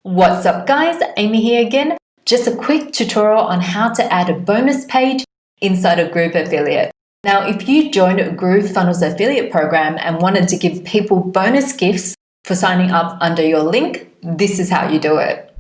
What's up guys, Amy here again. Just a quick tutorial on how to add a bonus page inside a Groove Affiliate. Now, if you joined GrooveFunnels affiliate program and wanted to give people bonus gifts for signing up under your link, this is how you do it.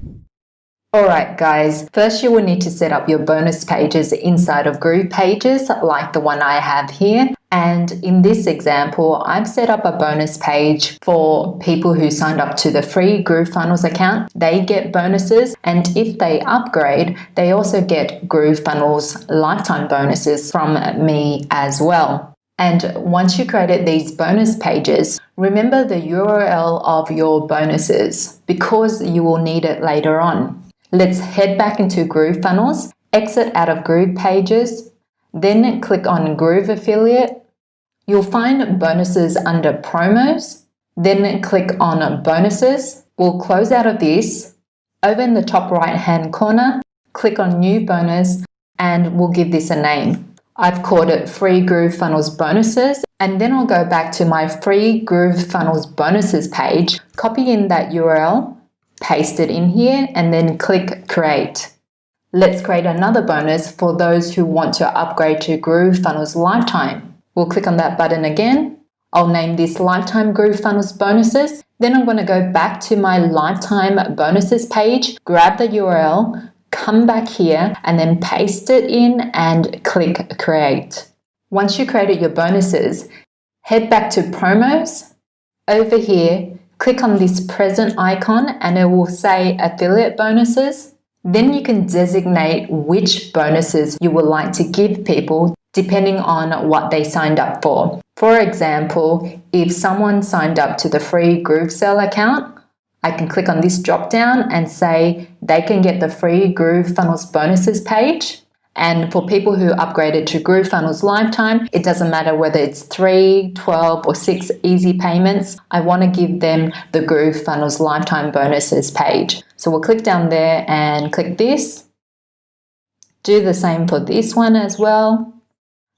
Alright guys, first you will need to set up your bonus pages inside of Groove Pages like the one I have here. And in this example, I've set up a bonus page for people who signed up to the free GrooveFunnels account. They get bonuses, and if they upgrade, they also get GrooveFunnels lifetime bonuses from me as well. And once you created these bonus pages, remember the URL of your bonuses because you will need it later on. Let's head back into GrooveFunnels, exit out of Groove Pages, then click on Groove Affiliate. You'll find bonuses under promos, then click on bonuses. We'll close out of this. Over in the top right hand corner, click on new bonus and we'll give this a name. I've called it free GrooveFunnels bonuses, and then I'll go back to my free GrooveFunnels bonuses page, copy in that URL, paste it in here and then click create. Let's create another bonus for those who want to upgrade to GrooveFunnels Lifetime. We'll click on that button again. I'll name this Lifetime GrooveFunnels Bonuses. Then I'm going to go back to my Lifetime Bonuses page, grab the URL, come back here and then paste it in and click create. Once you created your bonuses, head back to promos. Over here, click on this present icon and it will say affiliate bonuses. Then you can designate which bonuses you would like to give people depending on what they signed up for. For example, if someone signed up to the free GrooveSell account, I can click on this drop down and say they can get the free GrooveFunnels bonuses page. And for people who upgraded to GrooveFunnels Lifetime, it doesn't matter whether it's 3, 12 or 6 easy payments. I want to give them the GrooveFunnels Lifetime bonuses page. So we'll click down there and click this. Do the same for this one as well.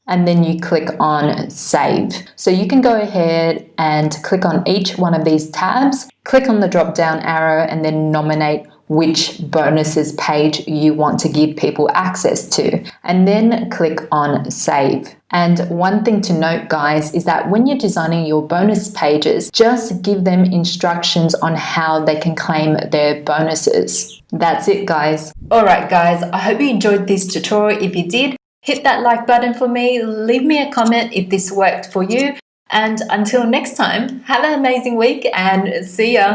And then you click on save. So you can go ahead and click on each one of these tabs, click on the drop down arrow and then nominate which bonuses page you want to give people access to, and then click on save. And one thing to note guys is that when you're designing your bonus pages, just give them instructions on how they can claim their bonuses. That's it guys. Alright guys, I hope you enjoyed this tutorial. If you did, hit that like button for me, leave me a comment if this worked for you, and until next time, have an amazing week and see ya.